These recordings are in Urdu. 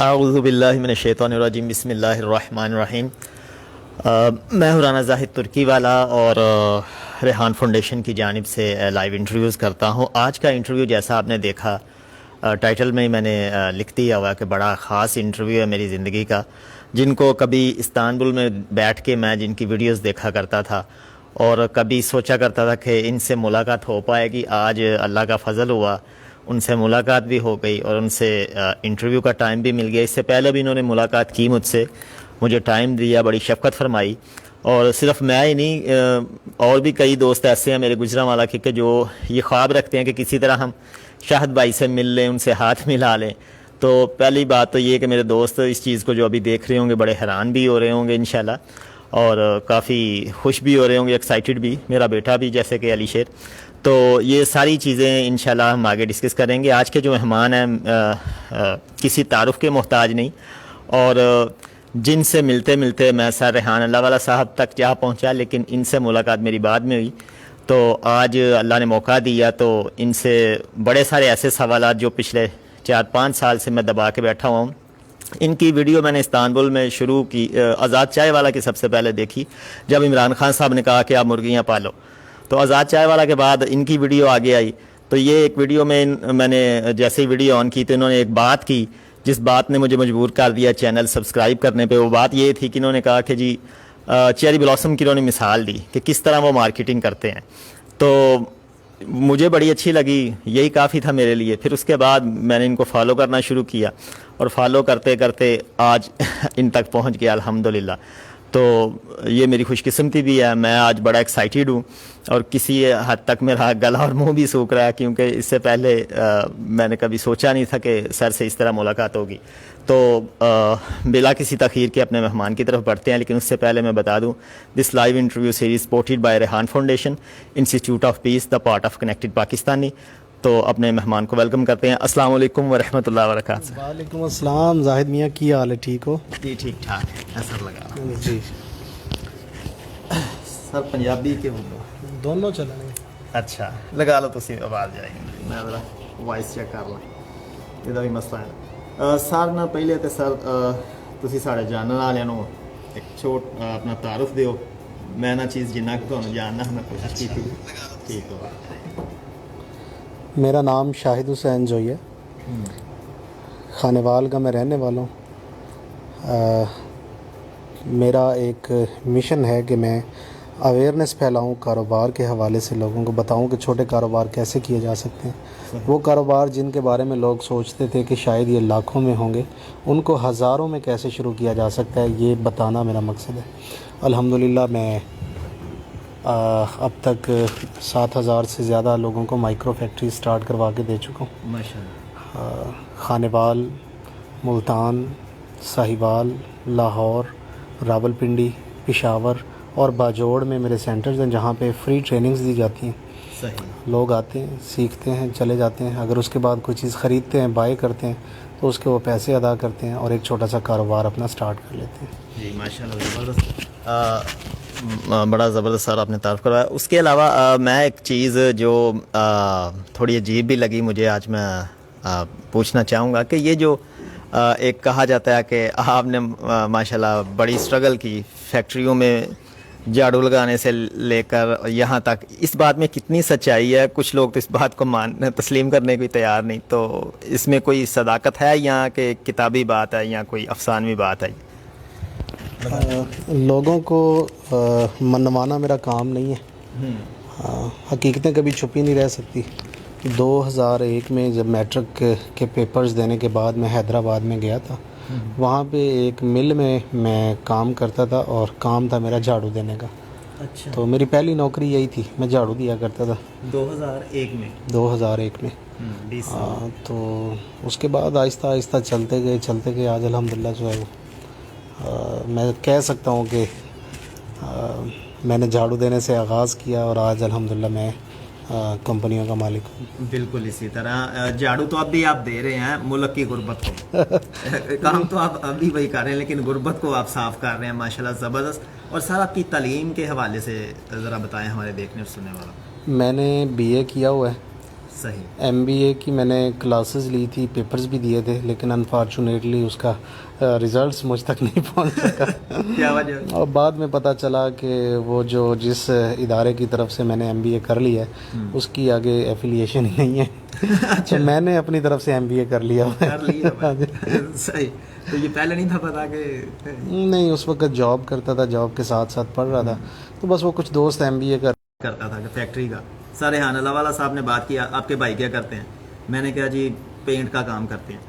اعوذ باللہ من الشیطان الرجیم، بسم اللہ الرحمن الرحیم۔ میں ہوں رانا زاہد ترکی والا اور ریحان فاؤنڈیشن کی جانب سے لائیو انٹرویوز کرتا ہوں۔ آج کا انٹرویو جیسا آپ نے دیکھا ٹائٹل میں ہی میں نے لکھ دیا ہوا کہ بڑا خاص انٹرویو ہے میری زندگی کا، جن کو کبھی استنبول میں بیٹھ کے میں جن کی ویڈیوز دیکھا کرتا تھا اور کبھی سوچا کرتا تھا کہ ان سے ملاقات ہو پائے گی، آج اللہ کا فضل ہوا ان سے ملاقات بھی ہو گئی اور ان سے انٹرویو کا ٹائم بھی مل گیا۔ اس سے پہلے بھی انہوں نے ملاقات کی مجھ سے، مجھے ٹائم دیا، بڑی شفقت فرمائی۔ اور صرف میں ہی نہیں، اور بھی کئی دوست ایسے ہیں میرے گجرانوالہ کے کہ جو یہ خواب رکھتے ہیں کہ کسی طرح ہم شاہد بھائی سے مل لیں، ان سے ہاتھ ملا لیں۔ تو پہلی بات تو یہ کہ میرے دوست اس چیز کو جو ابھی دیکھ رہے ہوں گے بڑے حیران بھی ہو رہے ہوں گے انشاءاللہ، اور کافی خوش بھی ہو رہے ہوں گے، ایکسائٹڈ بھی، میرا بیٹا بھی جیسے کہ علی شیر۔ تو یہ ساری چیزیں انشاءاللہ ہم آگے ڈسکس کریں گے۔ آج کے جو مہمان ہیں کسی تعارف کے محتاج نہیں، اور جن سے ملتے ملتے میں سر ریحان اللہ والا صاحب تک جا پہنچا، لیکن ان سے ملاقات میری بعد میں ہوئی۔ تو آج اللہ نے موقع دیا تو ان سے بڑے سارے ایسے سوالات جو پچھلے 4-5 سال سے میں دبا کے بیٹھا ہوا ہوں، ان کی ویڈیو میں نے استنبول میں شروع کی، آزاد چائے والا کی سب سے پہلے دیکھی جب عمران خان صاحب نے کہا کہ آپ مرغیاں پالو، تو آزاد چائے والا کے بعد ان کی ویڈیو آگے آئی۔ تو یہ ایک ویڈیو میں نے جیسے ہی ویڈیو آن کی تو انہوں نے ایک بات کی جس بات نے مجھے مجبور کر دیا چینل سبسکرائب کرنے پہ۔ وہ بات یہ تھی کہ انہوں نے کہا کہ جی چیری بلاسم کی انہوں نے مثال دی کہ کس طرح وہ مارکیٹنگ کرتے ہیں، تو مجھے بڑی اچھی لگی، یہی کافی تھا میرے لیے۔ پھر اس کے بعد میں نے ان کو فالو کرنا شروع کیا اور فالو کرتے کرتے آج ان تک پہنچ گیا الحمدللہ۔ تو یہ میری خوش قسمتی بھی ہے، میں آج بڑا ایکسائٹیڈ ہوں اور کسی حد تک میرا گلا اور منہ بھی سوکھ رہا ہے، کیونکہ اس سے پہلے میں نے کبھی سوچا نہیں تھا کہ سر سے اس طرح ملاقات ہوگی۔ تو بلا کسی تاخیر کے اپنے مہمان کی طرف بڑھتے ہیں، لیکن اس سے پہلے میں بتا دوں this live interview series supported by Rehan foundation institute of peace the part of connected Pakistani. تو اپنے مہمان کو ویلکم کرتے ہیں۔ السلام علیکم ورحمۃ اللہ وبرکاتہ۔ وعلیکم السلام زاہد میاں، کی حال ہے؟ ٹھیک ہو؟ جی ٹھیک ٹھاک ہے، اثر لگا جی سر پنجابی کے دونوں چلنے۔ اچھا لگا لو، تسی آواز جائے گی، میں ذرا وائس چیک کر لوں، یہ بھی مسئلہ ہے۔ سر نہ پہلے تو سر تسی ساڑے جاننے والے نو ایک چھوٹ اپنا تعارف دیو، میں نہ چیز جنہ کو تمہیں جاننا میں کوشش کی تھی۔ ٹھیک ہو؟ میرا نام شاہد حسین جوئی ہے، خانوال کا میں رہنے والا ہوں۔ میرا ایک مشن ہے کہ میں اویئرنیس پھیلاؤں کاروبار کے حوالے سے، لوگوں کو بتاؤں کہ چھوٹے کاروبار کیسے کیے جا سکتے ہیں۔ وہ کاروبار جن کے بارے میں لوگ سوچتے تھے کہ شاید یہ لاکھوں میں ہوں گے، ان کو ہزاروں میں کیسے شروع کیا جا سکتا ہے، یہ بتانا میرا مقصد ہے۔ الحمدللہ میں اب تک 7,000 سے زیادہ لوگوں کو مائکرو فیکٹری سٹارٹ کروا کے دے چکا ہوں۔ ماشاءاللہ۔ خانوال، ملتان، ساہیوال، لاہور، راولپنڈی، پشاور اور باجوڑ میں میرے سینٹرز ہیں جہاں پہ فری ٹریننگز دی جاتی ہیں۔ صحیح۔ لوگ آتے ہیں، سیکھتے ہیں، چلے جاتے ہیں، اگر اس کے بعد کوئی چیز خریدتے ہیں، بائی کرتے ہیں تو اس کے وہ پیسے ادا کرتے ہیں اور ایک چھوٹا سا کاروبار اپنا سٹارٹ کر لیتے ہیں۔ جی ماشاءاللہ، زبردست، بڑا زبردست سر آپ نے تعارف کروایا۔ اس کے علاوہ میں ایک چیز جو تھوڑی عجیب بھی لگی مجھے، آج میں پوچھنا چاہوں گا کہ یہ جو ایک کہا جاتا ہے کہ آپ نے ماشاءاللہ بڑی اسٹرگل کی فیکٹریوں میں جھاڑو لگانے سے لے کر یہاں تک، اس بات میں کتنی سچائی ہے؟ کچھ لوگ تو اس بات کو تسلیم کرنے کو تیار نہیں، تو اس میں کوئی صداقت ہے یا کہ کتابی بات ہے یا کوئی افسانوی بات ہے؟ لوگوں کو منوانا میرا کام نہیں ہے، حقیقتیں کبھی چھپی نہیں رہ سکتی۔ 2001 میں جب میٹرک کے پیپرز دینے کے بعد میں حیدرآباد میں گیا تھا، وہاں پہ ایک مل میں کام کرتا تھا اور کام تھا میرا جھاڑو دینے کا۔ اچھا، تو میری پہلی نوکری یہی تھی، میں جھاڑو دیا کرتا تھا 2001 میں؟ 2001 میں۔ تو اس کے بعد آہستہ آہستہ چلتے گئے آج الحمدللہ جو ہے میں کہہ سکتا ہوں کہ میں نے جھاڑو دینے سے آغاز کیا اور آج الحمدللہ میں کمپنیوں کا مالک ہوں۔ بالکل اسی طرح جھاڑو تو اب بھی آپ دے رہے ہیں ملک کی غربت کو، کام تو آپ ابھی وہی کر رہے ہیں لیکن غربت کو آپ صاف کر رہے ہیں، ماشاءاللہ زبردست۔ اور سر آپ کی تعلیم کے حوالے سے ذرا بتائیں ہمارے دیکھنے اور سننے والا۔ میں نے BA کیا ہوا ہے صحیح. MBA کی میں نے کلاسز لی تھی, پیپرز بھی دیے تھے, لیکن انفارچونیٹلی اس کا ریزلٹس مجھ تک نہیں پہنچ سکا. کیا وجہ؟ اور بعد میں پتہ چلا کہ وہ جس ادارے کی طرف سے میں نے MBA کر لیا ہے اس کی آگے ایفیلیشن ہی نہیں ہے. تو میں نے اپنی طرف سے MBA کر لیا. صحیح. تو یہ پہلے نہیں تھا پتا کہ؟ نہیں, اس وقت جاب کرتا تھا, جاب کے ساتھ ساتھ پڑھ رہا تھا, تو بس وہ کچھ دوست MBA کرتا تھا کہ فیکٹری کا. سر ریحان اللہ والا صاحب نے بات کیا آپ کے بھائی کیا کرتے ہیں, میں نے کہا جی پینٹ کا کام کرتے ہیں.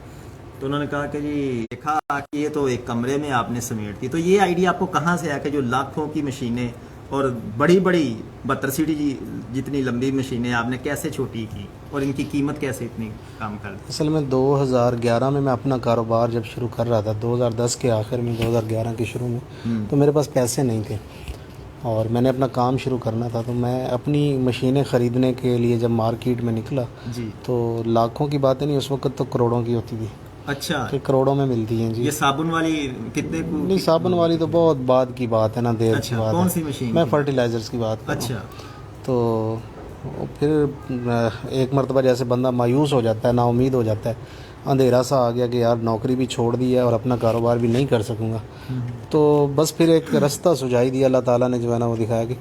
تو انہوں نے کہا کہ جی دیکھا کہ یہ تو ایک کمرے میں آپ نے سمیٹ دی. تو یہ آئیڈیا آپ کو کہاں سے آیا کہ جو لاکھوں کی مشینیں اور بڑی بڑی 72 سیٹی جتنی لمبی مشینیں آپ نے کیسے چھوٹی کی اور ان کی قیمت کیسے اتنی کام کر دی؟ اصل میں 2011 میں اپنا کاروبار جب شروع کر رہا تھا, 2010 کے آخر میں 2011 کے شروع میں, تو میرے پاس پیسے نہیں تھے اور میں نے اپنا کام شروع کرنا تھا. تو میں اپنی مشینیں خریدنے کے لیے جب مارکیٹ میں نکلا جی تو لاکھوں کی باتیں نہیں, اس وقت تو کروڑوں کی ہوتی تھی. اچھا, کہ کروڑوں میں ملتی ہیں. جی یہ صابن والی کتنے کو؟ نہیں, صابن والی تو بہت بعد کی بات ہے نا, دیر کی بات ہے. کون سی مشین؟ میں فرٹیلائزرز کی بات کر رہا ہوں. اچھا. تو پھر ایک مرتبہ جیسے بندہ مایوس ہو جاتا ہے, نا امید ہو جاتا ہے, اندھیرا سا آ گیا کہ یار نوکری بھی چھوڑ دی ہے اور اپنا کاروبار بھی نہیں کر سکوں گا. تو بس پھر ایک رستہ سجائی دیا اللہ تعالیٰ نے, جو ہے نا وہ دکھایا کہ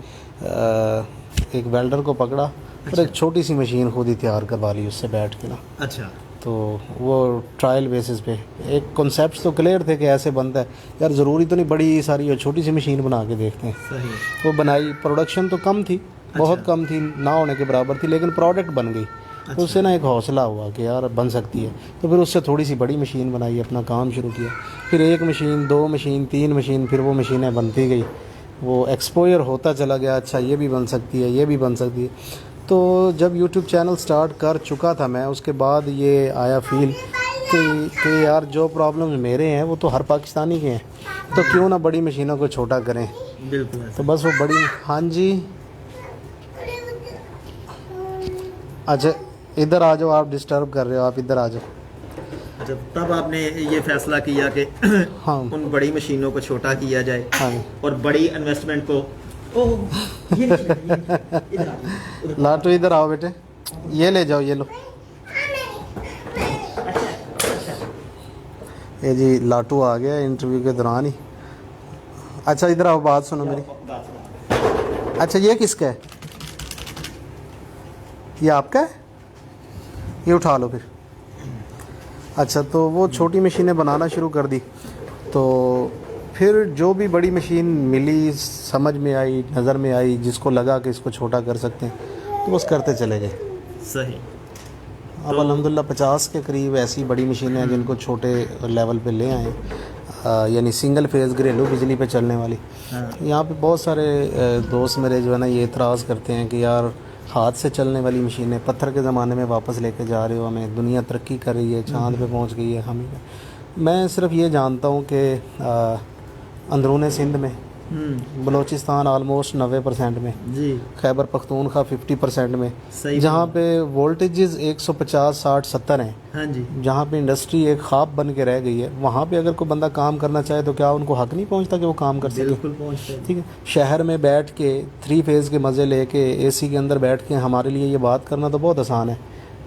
ایک ویلڈر کو پکڑا اور ایک چھوٹی سی مشین خود ہی تیار کروا لی اس سے بیٹھ کے نا. اچھا. تو وہ ٹرائل بیسس پہ ایک کنسیپٹس تو کلیئر تھے کہ ایسے بنتا ہے یار, ضروری تو نہیں بڑی ساری اور چھوٹی سی مشین بنا کے دیکھتے ہیں. صحیح. وہ بنائی, پروڈکشن تو کم تھی, بہت کم تھی, نہ ہونے کے برابر تھی, لیکن پروڈکٹ بن گئی. تو اس سے نا ایک حوصلہ ہوا کہ یار بن سکتی ہے. تو پھر اس سے تھوڑی سی بڑی مشین بنائی, اپنا کام شروع کیا. پھر 1 مشین, 2 مشین, 3 مشین, پھر وہ مشینیں بنتی گئی, وہ ایکسپوئر ہوتا چلا گیا. اچھا یہ بھی بن سکتی ہے, یہ بھی بن سکتی ہے. تو جب یوٹیوب چینل سٹارٹ کر چکا تھا میں, اس کے بعد یہ آیا فیل کہ یار جو پرابلمز میرے ہیں وہ تو ہر پاکستانی کے ہیں, تو کیوں نہ بڑی مشینوں کو چھوٹا کریں. بالکل. تو بس وہ بڑی, ہاں جی اچھا ادھر آ جاؤ, آپ ڈسٹرب کر رہے ہو, آپ ادھر آ جاؤ. جب تب آپ نے یہ فیصلہ کیا کہ ہاں ان بڑی مشینوں کو چھوٹا کیا جائے ہاں اور بڑی انویسٹمنٹ کو لاٹو ادھر آؤ بیٹے, یہ لے جاؤ, یہ لو. یہ جی لاٹو آ گیا انٹرویو کے دوران ہی. اچھا ادھر آؤ, بات سنو میری. اچھا یہ کس کا ہے؟ یہ آپ کا ہے, یہ اٹھا لو پھر. اچھا تو وہ چھوٹی مشینیں بنانا شروع کر دی. تو پھر جو بھی بڑی مشین ملی, سمجھ میں آئی, نظر میں آئی, جس کو لگا کہ اس کو چھوٹا کر سکتے ہیں, تو بس کرتے چلے گئے. صحیح. اب الحمدللہ 50 کے قریب ایسی بڑی مشینیں ہیں جن کو چھوٹے لیول پہ لے آئے, یعنی سنگل فیز گھریلو بجلی پہ چلنے والی. یہاں پہ بہت سارے دوست میرے جو ہے نا یہ اعتراض کرتے ہیں کہ یار ہاتھ سے چلنے والی مشینیں پتھر کے زمانے میں واپس لے کے جا رہے ہو ہمیں, دنیا ترقی کر رہی ہے, چاند پہ پہنچ گئی ہے, ہم میں صرف یہ جانتا ہوں کہ اندرون سندھ میں, بلوچستان آلموسٹ 90% میں, جی, خیبر پختونخوا 50% میں, صحیح, جہاں پہ وولٹیجز 150, 60, 70 ہیں, ہاں جی, جہاں پہ انڈسٹری ایک خواب بن کے رہ گئی ہے, وہاں پہ اگر کوئی بندہ کام کرنا چاہے تو کیا ان کو حق نہیں پہنچتا کہ وہ کام کر سکے؟ بالکل پہنچتا ہے. ٹھیک ہے, شہر میں بیٹھ کے 3 فیز کے مزے لے کے AC کے اندر بیٹھ کے ہمارے لیے یہ بات کرنا تو بہت آسان ہے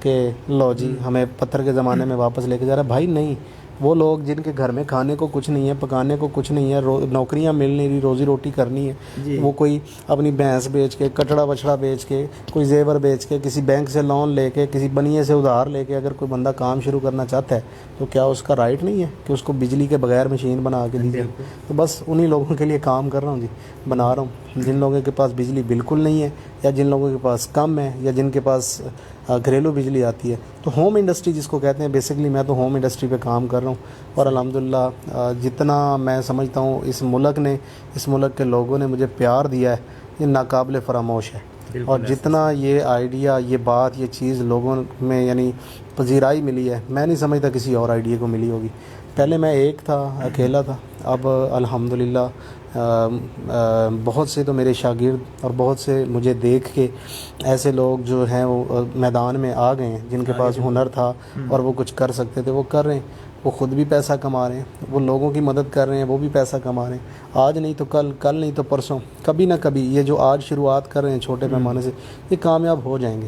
کہ لو جی ہمیں پتھر کے زمانے میں واپس لے کے جا رہا ہے. بھائی نہیں, وہ لوگ جن کے گھر میں کھانے کو کچھ نہیں ہے, پکانے کو کچھ نہیں ہے, نوکریاں مل نہیں رہی, روزی روٹی کرنی ہے, جی, وہ کوئی اپنی بھینس بیچ کے, کٹڑا بچڑا بیچ کے, کوئی زیور بیچ کے, کسی بینک سے لون لے کے, کسی بنیے سے ادھار لے کے اگر کوئی بندہ کام شروع کرنا چاہتا ہے تو کیا اس کا رائٹ نہیں ہے کہ اس کو بجلی کے بغیر مشین بنا کے دی جائے؟ تو بس انہی لوگوں کے لیے کام کر رہا ہوں جی, بنا رہا ہوں. جن لوگوں کے پاس بجلی بالکل نہیں ہے, یا جن لوگوں کے پاس کم ہے, یا جن کے پاس گھریلو بجلی آتی ہے, تو ہوم انڈسٹری جس کو کہتے ہیں, بیسکلی میں تو ہوم انڈسٹری پہ کام کر رہا ہوں. اور الحمدللہ جتنا میں سمجھتا ہوں اس ملک کے لوگوں نے مجھے پیار دیا ہے, یہ ناقابل فراموش ہے. اور جتنا یہ آئیڈیا, یہ بات, یہ چیز لوگوں میں یعنی پذیرائی ملی ہے, میں نہیں سمجھتا کسی اور آئیڈیا کو ملی ہوگی. پہلے میں ایک تھا, اکیلا تھا, اب الحمدللہ بہت سے تو میرے شاگرد اور بہت سے مجھے دیکھ کے ایسے لوگ جو ہیں وہ میدان میں آ گئے ہیں, جن کے پاس ہنر تھا اور وہ کچھ کر سکتے تھے, وہ کر رہے ہیں. وہ خود بھی پیسہ کما رہے ہیں, وہ لوگوں کی مدد کر رہے ہیں, وہ بھی پیسہ کما رہے ہیں. آج نہیں تو کل, کل نہیں تو پرسوں, کبھی نہ کبھی یہ جو آج شروعات کر رہے ہیں چھوٹے پیمانے سے, یہ کامیاب ہو جائیں گے.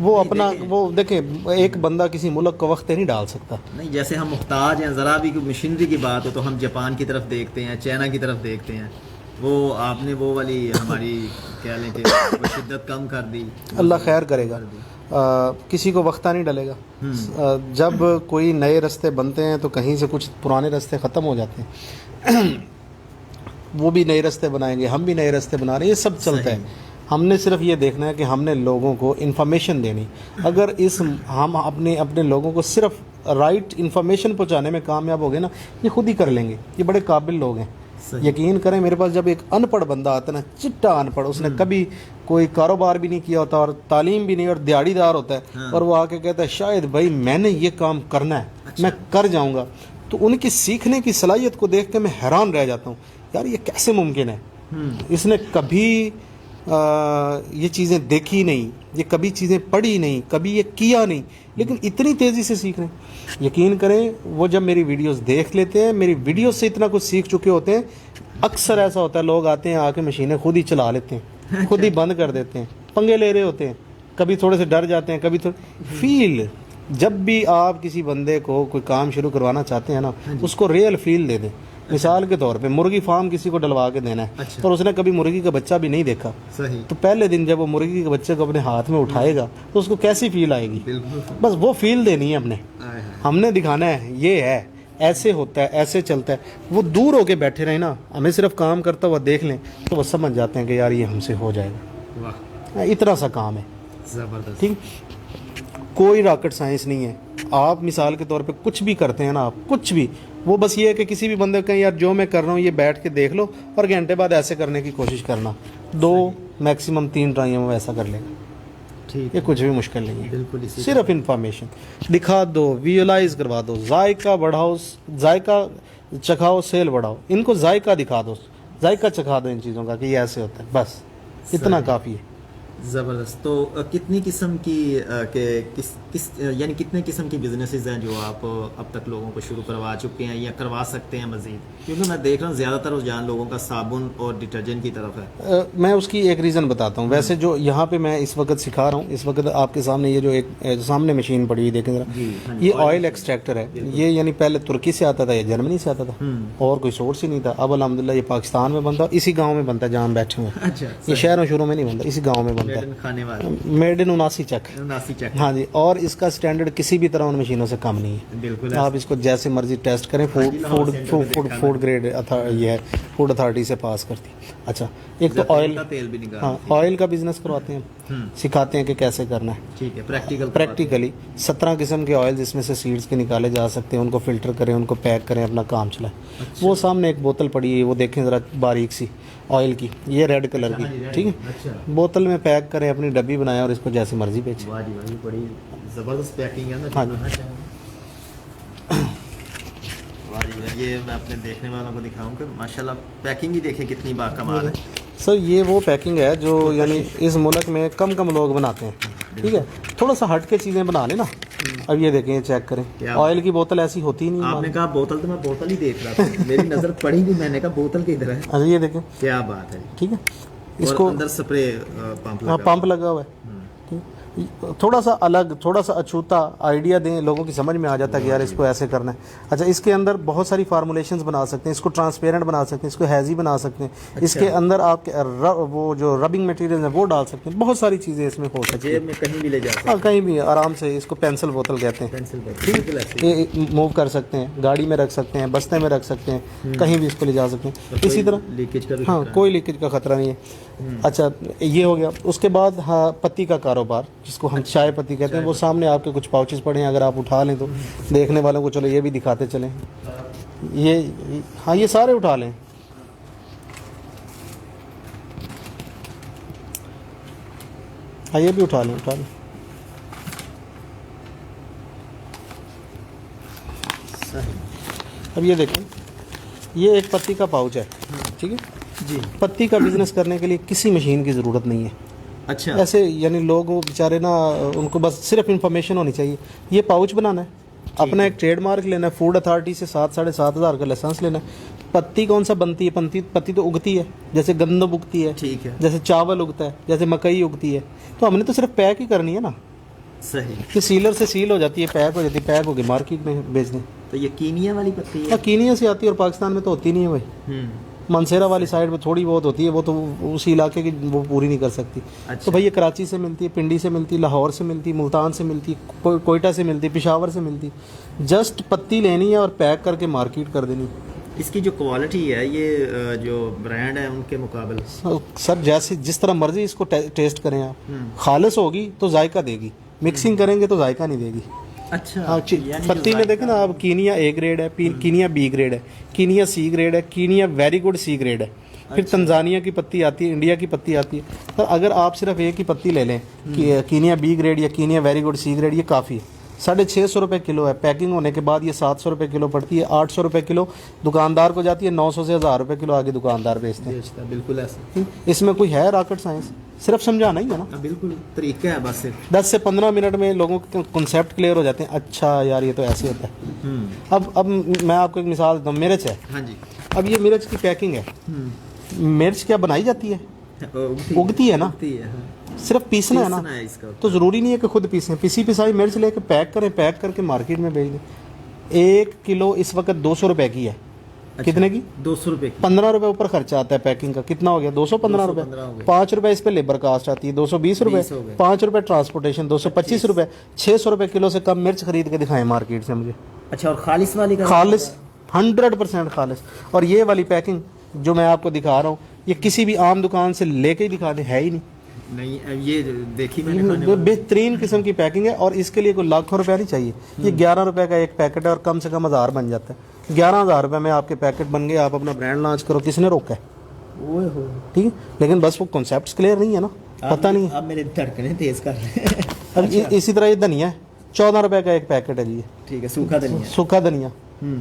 وہ اپنا وہ دیکھیں ایک بندہ کسی ملک کو وقت نہیں ڈال سکتا. نہیں جیسے ہم محتاج ہیں, ذرا بھی مشینری کی بات ہو تو ہم جاپان کی طرف دیکھتے ہیں, چائنا کی طرف دیکھتے ہیں. وہ آپ نے وہ والی ہماری کہہ لیں کہ وہ شدت کم کر دی. اللہ خیر کرے گا. کسی کو وقتہ نہیں ڈلے گا. جب کوئی نئے راستے بنتے ہیں تو کہیں سے کچھ پرانے راستے ختم ہو جاتے ہیں. وہ بھی نئے راستے بنائیں گے, ہم بھی نئے راستے بنا رہے ہیں, یہ سب چلتا ہے. ہم نے صرف یہ دیکھنا ہے کہ ہم نے لوگوں کو انفارمیشن دینی. اگر ہم اپنے لوگوں کو صرف رائٹ انفارمیشن پہنچانے میں کامیاب ہو گئے نا, یہ خود ہی کر لیں گے. یہ بڑے قابل لوگ ہیں. یقین کریں میرے پاس جب ایک ان پڑھ بندہ آتا ہے نا, چٹا ان پڑھ, اس نے کبھی کوئی کاروبار بھی نہیں کیا ہوتا اور تعلیم بھی نہیں اور دیہڑی دار ہوتا ہے, اور وہ آ کے کہتا ہے شاید بھائی میں نے یہ کام کرنا ہے, میں کر جاؤں گا, تو ان کی سیکھنے کی صلاحیت کو دیکھ کے میں حیران رہ جاتا ہوں. یار یہ کیسے ممکن ہے؟ اس نے کبھی یہ چیزیں دیکھی نہیں, یہ کبھی چیزیں پڑھی نہیں, کبھی یہ کیا نہیں, لیکن اتنی تیزی سے سیکھ رہے ہیں. یقین کریں وہ جب میری ویڈیوز دیکھ لیتے ہیں, میری ویڈیوز سے اتنا کچھ سیکھ چکے ہوتے ہیں. اکثر ایسا ہوتا ہے لوگ آتے ہیں آ کے مشینیں خود ہی چلا لیتے ہیں, خود ہی بند کر دیتے ہیں, پنگے لے رہے ہوتے ہیں, کبھی تھوڑے سے ڈر جاتے ہیں, کبھی فیل. جب بھی آپ کسی بندے کو کوئی کام شروع کروانا چاہتے ہیں نا, اس کو ریئل فیل دے دیں. مثال کے طور پہ مرغی فارم کسی کو ڈلوا کے دینا ہے اور اس نے کبھی مرغی کا بچہ بھی نہیں دیکھا, تو پہلے دن جب وہ مرغی کے بچے کو اپنے ہاتھ میں اٹھائے گا تو اس کو کیسی فیل آئے گی؟ بس وہ فیل دینی ہے ہم نے دکھانا ہے یہ ہے, ایسے ہوتا ہے, ایسے چلتا ہے. وہ دور ہو کے بیٹھے رہے نا, ہمیں صرف کام کرتا ہوا دیکھ لیں تو وہ سمجھ جاتے ہیں کہ یار یہ ہم سے ہو جائے گا. اتنا سا کام ہے. ٹھیک, کوئی راکٹ سائنس نہیں ہے. آپ مثال کے طور پہ کچھ بھی کرتے ہیں نا, آپ کچھ بھی, وہ بس یہ ہے کہ کسی بھی بندے کو کہیں یار جو میں کر رہا ہوں یہ بیٹھ کے دیکھ لو اور گھنٹے بعد ایسے کرنے کی کوشش کرنا. 2 میکسیمم 3 ٹرائیوں میں ایسا کر لے گا. یہ کچھ بھی مشکل نہیں ہے. بالکل صرف انفارمیشن دکھا دو, ویژولائز کروا دو, ذائقہ بڑھاؤ, ذائقہ چکھاؤ, سیل بڑھاؤ. ان کو ذائقہ دکھا دو, ذائقہ چکھا دو ان چیزوں کا کہ یہ ایسے ہوتا ہے, بس اتنا کافی ہے. زبردست. تو کتنی قسم کی یعنی کتنے قسم کی بزنسز ہیں جو آپ اب تک لوگوں کو شروع کروا چکے ہیں یا کروا سکتے ہیں مزید؟ کیونکہ میں دیکھ رہا ہوں زیادہ تر رجحان لوگوں کا صابن اور ڈٹرجنٹ کی طرف ہے. میں اس کی ایک ریزن بتاتا ہوں. ویسے جو یہاں پہ میں اس وقت سکھا رہا ہوں, اس وقت آپ کے سامنے یہ جو ایک سامنے مشین پڑی ہوئی دیکھیں ذرا, یہ آئل ایکسٹریکٹر ہے. یہ یعنی پہلے ترکی سے آتا تھا یا جرمنی سے آتا تھا اور کوئی سورس ہی نہیں تھا. اب الحمدللہ یہ پاکستان میں بنتا ہے, اسی گاؤں میں بنتا ہے جہاں ہم بیٹھے ہوئے. یہ شہروں شہروں میں نہیں بنتا, اسی گاؤں میں بنتا ہے. میڈ ان 79 چک. ہاں جی, اور اس کا سٹینڈرڈ کسی بھی طرح ان مشینوں سے کم نہیں ہے. بالکل آپ اس کو جیسے مرضی ٹیسٹ کریں. فوڈ گریڈ یہ ہے, فوڈ اتھارٹی سے پاس کرتی. اچھا, ایک تو آئل, ہاں آئل کا بزنس کرواتے ہیں, سکھاتے ہیں کہ کیسے کرنا ہے. ٹھیک ہے, پریکٹیکلی 17 قسم کے آئل جس میں سے سیڈز کے نکالے جا سکتے ہیں, ان کو فلٹر کریں, ان کو پیک کریں, اپنا کام چلائیں. وہ سامنے ایک بوتل پڑی ہے, وہ دیکھیں ذرا باریک سی آئل کی, یہ ریڈ کلر کی. ٹھیک ہے, بوتل میں پیک کریں, اپنی ڈبی بنائیں اور اس کو جیسے مرضی بیچیں. بڑی زبردست پیکنگ ہے. ہاں یہ میں اپنے دیکھنے والوں کو دکھاؤں کہ ماشاءاللہ پیکنگ ہی دیکھیں کتنی باکمال ہے. سر یہ وہ پیکنگ ہے جو یعنی اس ملک میں کم لوگ بناتے ہیں. ٹھیک ہے, تھوڑا سا ہٹ کے چیزیں بنا لیں نا. اب یہ دیکھیں, یہ چیک کریں, آئل کی بوتل ایسی ہوتی ہی نہیں. آپ نے کہا بوتل, تو میں بوتل ہی دیکھ رہا تھا, میری نظر پڑی نہیں, میں نے کہا بوتل کدھر ہے. اچھا یہ دیکھیں, کیا بات ہے. ٹھیک ہے, اس کو اندر سپرے پمپ لگا ہوا ہے. تھوڑا سا الگ, تھوڑا سا اچھوتا آئیڈیا دیں, لوگوں کی سمجھ میں آ جاتا ہے کہ یار اس کو ایسے کرنا ہے. اچھا, اس کے اندر بہت ساری فارمولیشنز بنا سکتے ہیں, اس کو ٹرانسپیرنٹ بنا سکتے ہیں, اس کو ہیزی بنا سکتے ہیں. اس کے اندر آپ وہ جو ربنگ مٹیریل ہیں وہ ڈال سکتے ہیں. بہت ساری چیزیں اس میں ہو سکتی ہیں. کہیں بھی لے جاتے ہیں, ہاں کہیں بھی آرام سے. اس کو پینسل بوتل کہتے ہیں. یہ موو کر سکتے ہیں, گاڑی میں رکھ سکتے ہیں, بستے میں رکھ سکتے ہیں, کہیں بھی اس کو لے جا سکتے ہیں. اسی طرح ہاں کوئی لیکیج کا خطرہ نہیں ہے. اچھا یہ ہو گیا. اس کے بعد ہاں پتی کا کاروبار, جس کو ہم چائے پتی کہتے ہیں. وہ سامنے آپ کے کچھ پاؤچز پڑے ہیں, اگر آپ اٹھا لیں تو دیکھنے والوں کو چلو یہ بھی دکھاتے چلیں. یہ ہاں یہ سارے اٹھا لیں. ہاں یہ بھی اٹھا لیں. اب یہ دیکھیں, یہ ایک پتی کا پاؤچ ہے. ٹھیک ہے جی, پتی کا بزنس کرنے کے لیے کسی مشین کی ضرورت نہیں ہے. اچھا, ایسے یعنی لوگ بیچارے نا, ان کو بس صرف انفارمیشن ہونی چاہیے. یہ پاؤچ بنانا ہے, اپنا ایک ٹریڈ مارک لینا ہے, فوڈ اتھارٹی سے 7,500 کا لائسنس لینا ہے. پتی کون سا بنتی ہے؟ پتی تو اگتی ہے, جیسے گندم اگتی ہے, ٹھیک ہے, جیسے چاول اگتا ہے, جیسے مکئی اگتی ہے. تو ہم نے تو صرف پیک ہی کرنی ہے نا. صحیح. یہ سیلر سے سیل ہو جاتی ہے, پیک ہو جاتی ہے, پیک ہو کے مارکیٹ میں بیچ دیں. تو یہ کینیا والی پتی ہے؟ ہاں کینیا سے آتی ہے, اور پاکستان میں تو ہوتی نہیں ہے بھائی. منسیرا والی سائڈ میں تھوڑی بہت ہوتی ہے, وہ تو اسی علاقے کی وہ پوری نہیں کر سکتی. تو بھائی یہ کراچی سے ملتی ہے, پنڈی سے ملتی ہے, لاہور سے ملتی ہے, ملتان سے ملتی ہے, کوئٹہ سے ملتی ہے, پشاور سے ملتی ہے. جسٹ پتی لینی ہے اور پیک کر کے مارکیٹ کر دینی. اس کی جو کوالٹی ہے, یہ جو برانڈ ہے ان کے مقابل سر جیسے جس طرح مرضی اس کو ٹیسٹ کریں آپ, خالص ہوگی تو ذائقہ دے گی, مکسنگ کریں گے تو ذائقہ نہیں دے گی. اچھا, پتی میں دیکھیں نا آپ, کینیا اے گریڈ ہے, کینیا بی گریڈ ہے, کینیا سی گریڈ ہے, Kenya very good C grade ہے, پھر تنزانیہ کی پتی آتی ہے, انڈیا کی پتی آتی ہے. سر اگر آپ صرف ایک ہی پتی لے لیں, کینیا بی گریڈ یا Kenya very good C grade, یہ کافی ہے. 650 روپے کلو ہے, پیکنگ ہونے کے بعد یہ 700 روپے کلو پڑتی ہے. 800 روپے کلو دکاندار کو جاتی ہے, 900 سے 1000 روپے کلو آگے دکاندار بیچتے ہیں. بالکل ایسا. اس میں کوئی ہے راکٹ سائنس, صرف سمجھانا ہی ہے نا. بالکل طریقہ ہے بس. 10 سے 15 منٹ میں لوگوں کے کنسیپٹ کلیئر ہو جاتے ہیں. اچھا یار یہ تو ایسے ہوتا ہے. اب میں آپ کو ایک مثال دیتا ہوں, مرچ ہے. ہاں جی. اب یہ مرچ کی پیکنگ ہے. مرچ کیا بنائی جاتی ہے؟ اگتی ہے نا, صرف پیسنا ہے نا. تو ضروری نہیں ہے کہ خود پیسیں, پسی پسائی مرچ لے کے پیک کریں, پیک کر کے مارکیٹ میں بیچ دیں. 1 کلو اس وقت 200 روپے کی ہے. کتنے کی؟ 200 روپے. 15 روپے اوپر خرچہ آتا ہے پیکنگ کا. کتنا ہو گیا؟ 215 روپے. 5 روپے اس پہ لیبر کاسٹ آتی ہے, 220 روپے. 5 روپے ٹرانسپورٹیشن, 225 روپے. 600 روپے کلو سے کم مرچ خرید کے دکھائیں مارکیٹ سے مجھے. اچھا, اور خالص والی کا؟ خالص 100% خالص. اور یہ والی پیکنگ جو میں آپ کو دکھا رہا ہوں, یہ کسی بھی عام دکان سے لے کے ہی دکھا دیں, ہے ہی نہیں. یہ دیکھی میں نے, بہترین قسم کی پیکنگ ہے. اور اس کے لیے کوئی لاکھوں روپیہ نہیں چاہیے. یہ 11 روپے کا ایک پیکٹ ہے, اور کم سے کم 1000 بن جاتا ہے. 11,000 روپے میں آپ کے پیکٹ بن گئے, آپ اپنا برانڈ لانچ کرو, کس نے روکا ہے؟ ٹھیک ہے, لیکن بس وہ کنسیپٹس کلیئر نہیں ہے نا, پتہ نہیں ہے. اب میرے دھڑکنیں تیز کر رہے ہیں. اب اسی طرح یہ دھنیا ہے, 14 روپے کا ایک پیکٹ ہے جی. ٹھیک ہے, سوکھا دھنیا. سوکھا دھنیا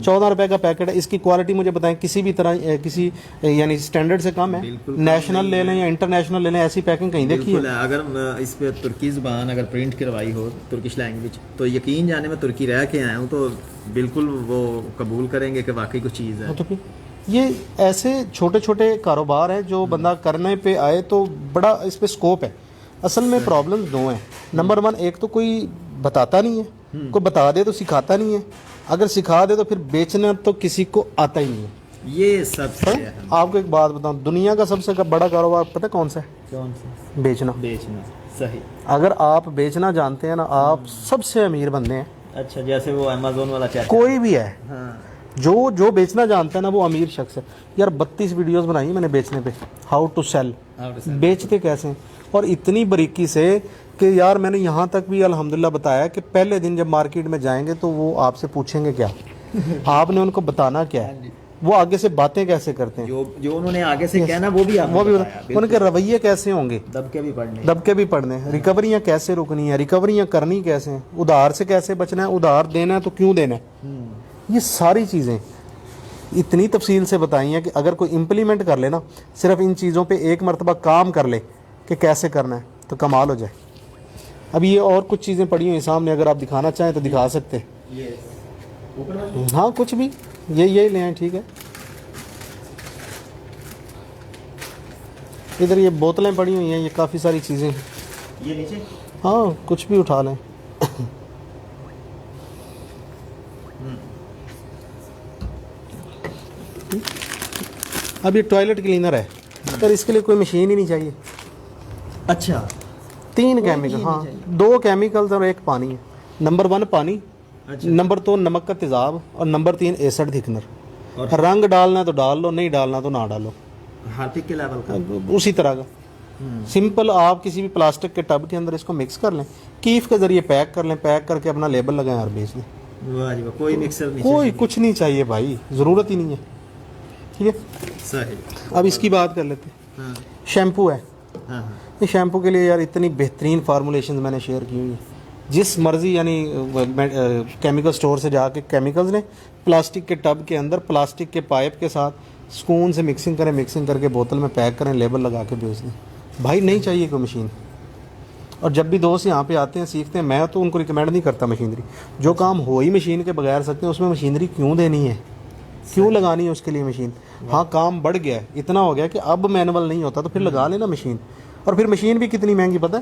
14 روپے کا پیکٹ ہے. اس کی کوالٹی مجھے بتائیں, کسی بھی طرح کسی یعنی اسٹینڈرڈ سے کم ہے؟ نیشنل لے لیں یا انٹرنیشنل لے لیں, ایسی پیکنگ کہیں دیکھی ہے؟ اگر اس پہ ترکی زبان اگر پرنٹ کروائی ہو, ترکش لینگویج, تو یقین جانے میں ترکی رہ کے آیا ہوں تو بالکل وہ قبول کریں گے کہ واقعی کچھ چیز ہے. تو پھر یہ ایسے چھوٹے چھوٹے کاروبار ہیں جو بندہ کرنے پہ آئے تو بڑا اس پہ سکوپ ہے. اصل میں پرابلم 2 ہیں. نمبر 1, ایک تو کوئی بتاتا نہیں ہے, کوئی بتا دے تو سکھاتا نہیں ہے, اگر سکھا دے تو پھر بیچنا تو کسی کو آتا ہی نہیں ہے. یہ سب سے آپ کو ایک بات بتاؤں, دنیا کا سب سے بڑا کاروبار پتہ کون سا ہے؟ کون سا؟ بیچنا. صحیح. اگر آپ بیچنا جانتے ہیں نا, آپ سب سے امیر بندے ہیں. اچھا, جیسے وہ امیزون والا چیک, کوئی بھی ہے جو بیچنا جانتا ہے نا, وہ امیر شخص ہے. یار 32 ویڈیوز بنائی میں نے بیچنے پہ, ہاؤ ٹو سیل, بیچتے کیسے ہیں, اور اتنی باریکی سے کہ یار میں نے یہاں تک بھی الحمدللہ بتایا کہ پہلے دن جب مارکیٹ میں جائیں گے تو وہ آپ سے پوچھیں گے کیا, آپ نے ان کو بتانا کیا ہے, وہ آگے سے باتیں کیسے کرتے ہیں, جو انہوں نے آگے سے کہنا وہ بھی ان کے رویے کیسے ہوں گے, دب کے بھی پڑھنے, ریکوریاں کیسے رکنی ہیں, ریکوریاں کرنی کیسے ہیں, ادھار سے کیسے بچنا ہے, ادھار دینا ہے تو کیوں دینا ہے. یہ ساری چیزیں اتنی تفصیل سے بتائی ہیں کہ اگر کوئی امپلیمنٹ کر لے نا, صرف ان چیزوں پہ ایک مرتبہ کام کر لے کہ کیسے کرنا ہے, تو کمال ہو جائے. اب یہ اور کچھ چیزیں پڑی ہوئی سامنے, اگر آپ دکھانا چاہیں تو دکھا سکتے ہیں. ہاں کچھ بھی یہی لے آئیں, ٹھیک ہے. ادھر یہ بوتلیں پڑی ہوئی ہیں, یہ کافی ساری چیزیں, یہ نیچے, ہاں کچھ بھی اٹھا لیں. اب یہ ٹوائلٹ کلینر ہے, پر اس کے لیے کوئی مشین ہی نہیں چاہیے. اچھا, 3 کیمیکل, ہاں 2 کیمیکلز اور 1 پانی ہے. نمبر 1 پانی, نمبر 2 نمک کا تیزاب, اور نمبر 3 ایسڈ تھکنر. رنگ ڈالنا ہے تو ڈال لو, نہیں ڈالنا تو نہ ڈالو. ہارپک کے لیول کا اسی طرح کا سمپل, آپ کسی بھی پلاسٹک کے ٹب کے اندر اس کو مکس کر لیں, کیف کے ذریعے پیک کر لیں, پیک کر کے اپنا لیبل لگائیں اور بیچ دیں. کوئی مکسر نہیں, کوئی کچھ نہیں چاہیے بھائی, ضرورت ہی نہیں ہے. ٹھیک ہے, صحیح. اب اس کی بات کر لیتے ہیں. شیمپو ہے, یہ شیمپو کے لیے یار اتنی بہترین فارمولیشنز میں نے شیئر کی ہوئی ہیں. جس مرضی یعنی کیمیکل سٹور سے جا کے کیمیکلز نے پلاسٹک کے ٹب کے اندر پلاسٹک کے پائپ کے ساتھ سکون سے مکسنگ کریں, مکسنگ کر کے بوتل میں پیک کریں, لیبل لگا کے بیچ دیں. بھائی نہیں چاہیے کوئی مشین. اور جب بھی دوست یہاں پہ آتے ہیں سیکھتے ہیں, میں تو ان کو ریکمینڈ نہیں کرتا مشینری. جو کام ہو ہی مشین کے بغیر سکتے ہیں, اس میں مشینری کیوں دینی ہے, کیوں لگانی ہے اس کے لیے مشین. ہاں کام بڑھ گیا ہے, اتنا ہو گیا کہ اب مینول نہیں ہوتا, تو پھر لگا لینا مشین. اور پھر مشین بھی کتنی مہنگی پتہ ہے,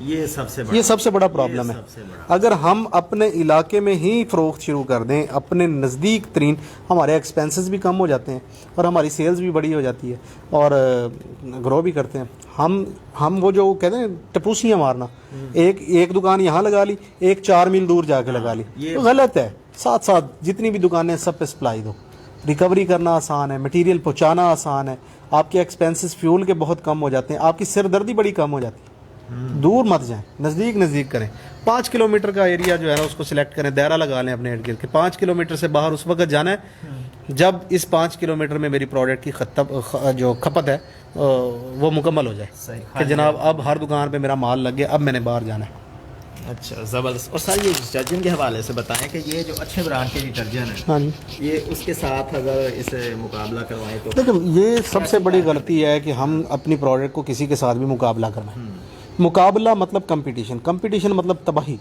یہ سب سے بڑا پرابلم ہے. اگر ہم اپنے علاقے میں ہی فروخت شروع کر دیں, اپنے نزدیک ترین, ہمارے ایکسپینسز بھی کم ہو جاتے ہیں اور ہماری سیلز بھی بڑی ہو جاتی ہے اور گرو بھی کرتے ہیں. ہم وہ جو کہتے ہیں ٹپوسیاں مارنا, ایک دکان یہاں لگا لی, ایک 4 میل دور جا کے لگا لی, غلط ہے. ساتھ ساتھ جتنی بھی دکانیں سب پہ سپلائی دو. ریکوری کرنا آسان ہے, مٹیریل پہنچانا آسان ہے, آپ کے ایکسپینسز فیول کے بہت کم ہو جاتے ہیں, آپ کی سر دردی بڑی کم ہو جاتی ہے. دور مت جائیں, نزدیک کریں. 5 کلومیٹر کا ایریا جو ہے نا اس کو سلیکٹ کریں, دائرہ لگا لیں اپنے ارد گرد کے. 5 کلومیٹر سے باہر اس وقت جانا ہے جب اس 5 کلومیٹر میں میری پروڈکٹ کی جو کھپت ہے وہ مکمل ہو جائے کہ جناب اب ہر دکان پہ میرا مال لگ گیا, اب میں نے باہر جانا ہے. اچھا, زبردست. اور سر یہ ڈٹرجنٹ کے حوالے سے بتائیں کہ یہ جو اچھے برانڈ کے ڈٹرجنٹ ہیں, ہاں جی, یہ اس کے ساتھ اگر اسے مقابلہ کروائیں تو لیکن یہ سب سے بڑی غلطی ہے کہ ہم اپنی پروڈکٹ کو کسی کے ساتھ بھی مقابلہ کروائیں. مقابلہ مطلب کمپٹیشن مطلب تباہی.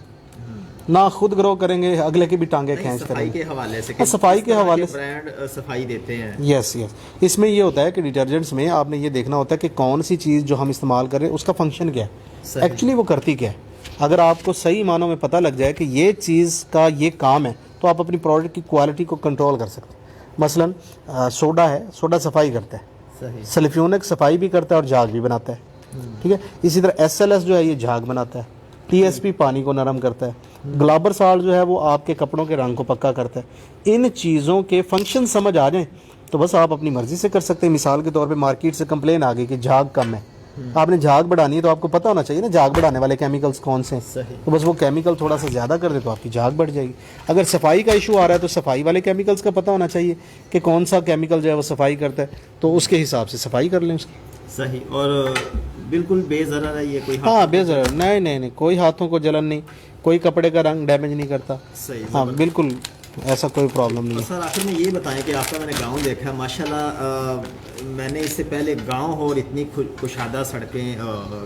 نہ خود گرو کریں گے, اگلے کی بھی ٹانگیں کھینچ کریں صفائی گے. کے حوالے سے صفائی کے حوالے سے برانڈ صفائی دیتے ہیں. یس, اس میں یہ ہوتا ہے کہ ڈٹرجنٹس میں آپ نے یہ دیکھنا ہوتا ہے کہ کون سی چیز جو ہم استعمال کر رہے ہیں اس کا فنکشن کیا ہے, ایکچولی وہ کرتی کیا ہے. اگر آپ کو صحیح معنوں میں پتہ لگ جائے کہ یہ چیز کا یہ کام ہے تو آپ اپنی پروڈکٹ کی کوالٹی کو کنٹرول کر سکتے ہیں. مثلاً سوڈا ہے, سوڈا صفائی کرتا ہے, سلفیونک صفائی بھی کرتا ہے اور جھاگ بھی بناتا ہے. ٹھیک ہے, اسی طرح SLS جو ہے یہ جھاگ بناتا ہے, TSP پانی کو نرم کرتا ہے, گلابر سالٹ جو ہے وہ آپ کے کپڑوں کے رنگ کو پکا کرتا ہے. ان چیزوں کے فنکشن سمجھ آ جائیں تو بس آپ اپنی مرضی سے کر سکتے ہیں. مثال کے طور پہ مارکیٹ سے کمپلین آ گئی کہ جھاگ کم ہے, آپ نے جھاگ بڑھانی ہے تو آپ کو پتہ ہونا چاہیے نا جھاگ بڑھانے والے کیمیکلز کون سے ہیں. تو بس وہ کیمیکل تھوڑا سا زیادہ کر دے تو آپ کی جھاگ بڑھ جائے گی. اگر صفائی کا ایشو آ رہا ہے تو صفائی والے کیمیکلز کا پتہ ہونا چاہیے کہ کون سا کیمیکل جو ہے وہ صفائی کرتا ہے, تو اس کے حساب سے صفائی کر لیں اس کی. صحیح, اور بالکل بے ضرر ہے یہ, کوئی ہاں بے ضرر, نہیں, کوئی ہاتھوں کو جلن نہیں, کوئی کپڑے کا رنگ ڈیمیج نہیں کرتا. صحیح, ہاں بالکل ایسا کوئی پرابلم نہیں ہے. سر آخر میں یہ بتائیں کہ آپ کا میں نے گاؤں دیکھا ہے ماشاءاللہ, میں نے اس سے پہلے گاؤں ہو اور اتنی کشادہ سڑکیں,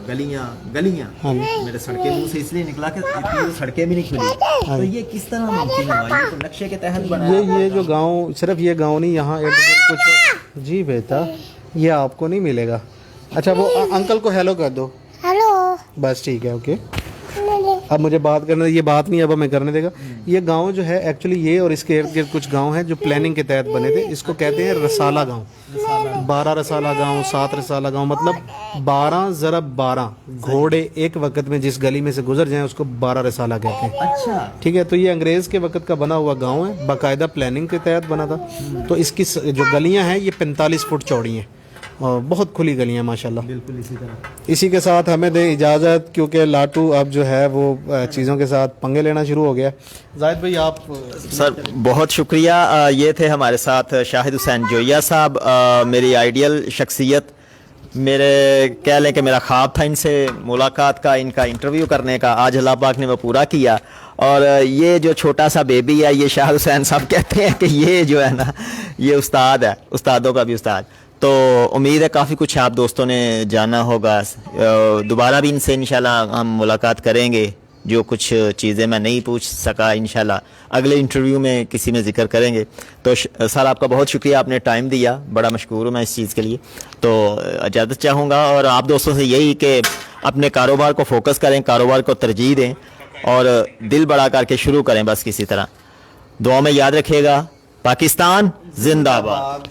گلیاں میرے سڑکیں منہ سے اس لیے نکلا کہ اتنی سڑکیں بھی نہیں کھلی, تو یہ کس طرح ممکن ہوا؟ یہ تو نقشے کے تحت بنا ہے. یہ جو گاؤں, صرف یہ گاؤں نہیں, یہاں کچھ. جی بیٹا یہ آپ کو نہیں ملے گا. اچھا وہ انکل کو ہیلو کر دو. ہیلو, بس ٹھیک ہے, اوکے. اب مجھے بات کرنے, یہ بات نہیں اب ہمیں کرنے دے گا. یہ گاؤں جو ہے ایکچولی یہ اور اس کے ارد گرد کچھ گاؤں ہیں جو پلاننگ کے تحت بنے تھے. اس کو کہتے ہیں رسالہ گاؤں. 12 رسالہ گاؤں, 7 رسالہ گاؤں, مطلب 12 ضرب 12 گھوڑے ایک وقت میں جس گلی میں سے گزر جائیں اس کو 12 رسالہ کہتے ہیں. اچھا ٹھیک ہے, تو یہ انگریز کے وقت کا بنا ہوا گاؤں ہے, باقاعدہ پلاننگ کے تحت بنا تھا. تو اس کی جو گلیاں ہیں یہ 45 فٹ چوڑی ہیں, بہت کھلی گلیاں ماشاءاللہ. بالکل اسی طرح. اسی کے ساتھ ہمیں دیں اجازت کیونکہ لاٹو اب جو ہے وہ چیزوں کے ساتھ پنگے لینا شروع ہو گیا. زاہد بھائی آپ. سر بہت شکریہ. یہ تھے ہمارے ساتھ شاہد حسین جویا صاحب, میری آئیڈیل شخصیت, میرے کہہ لیں کہ میرا خواب تھا ان سے ملاقات کا, ان کا انٹرویو کرنے کا. آج اللہ پاک نے وہ پورا کیا. اور یہ جو چھوٹا سا بیبی ہے یہ شاہد حسین صاحب کہتے ہیں کہ یہ جو ہے نا یہ استاد ہے, استادوں کا بھی استاد. تو امید ہے کافی کچھ آپ دوستوں نے جانا ہوگا. دوبارہ بھی ان سے انشاءاللہ ہم ملاقات کریں گے. جو کچھ چیزیں میں نہیں پوچھ سکا انشاءاللہ اگلے انٹرویو میں کسی میں ذکر کریں گے. تو سر آپ کا بہت شکریہ, آپ نے ٹائم دیا, بڑا مشکور ہوں میں اس چیز کے لیے. تو اجازت چاہوں گا اور آپ دوستوں سے یہی کہ اپنے کاروبار کو فوکس کریں, کاروبار کو ترجیح دیں اور دل بڑا کر کے شروع کریں بس کسی طرح. دعاؤں میں یاد رکھیے گا. پاکستان زندہ باد.